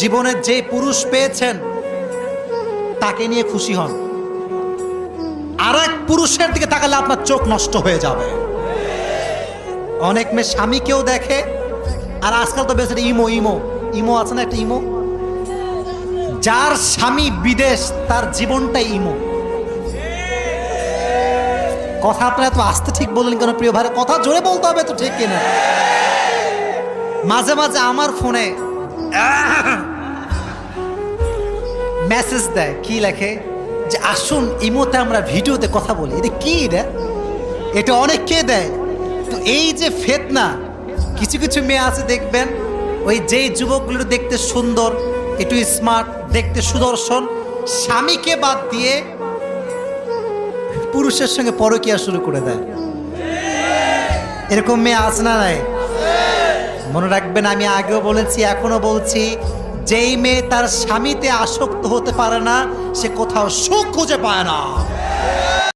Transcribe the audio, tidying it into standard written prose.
জীবনে যে পুরুষ পেয়েছেন তাকে নিয়ে খুশি হন, আর এক পুরুষের দিকে তাকালে আপনার চোখ নষ্ট হয়ে যাবে। অনেক মেয়ে স্বামীকেও দেখে, আর আজকাল তো বেশ ইমো ইমো ইমো আছে না, একটা ইমো, যার স্বামী বিদেশ তার জীবনটাই ইমো। কথা আপনারা এত আস্তে ঠিক বললেন কেন প্রিয় ভাই? কথা জোরে বলতে হবে তো, ঠিক কিনা? মাঝে মাঝে আমার ফোনে মেসেজ দেয়, কি লেখে যে আসুন ইমোতে আমরা ভিডিওতে কথা বলি। এটা কি রে? এটা অনেককে দেয়। তো এই যে ফেতনা, কিছু কিছু মেয়ে আছে দেখবেন, ওই যেই যুবকগুলো দেখতে সুন্দর, একটু স্মার্ট, দেখতে সুদর্শন, স্বামীকে বাদ দিয়ে পুরুষের সঙ্গে পরকীয়া শুরু করে দেয়। এরকম মেয়ে আছে না নাই? মনে রাখবেন, আমি আগেও বলেছি, এখনো বলছি, যেই মেয়ে তার স্বামীতে আসক্ত হতে পারে না, সে কোথাও সুখ খুঁজে পায় না।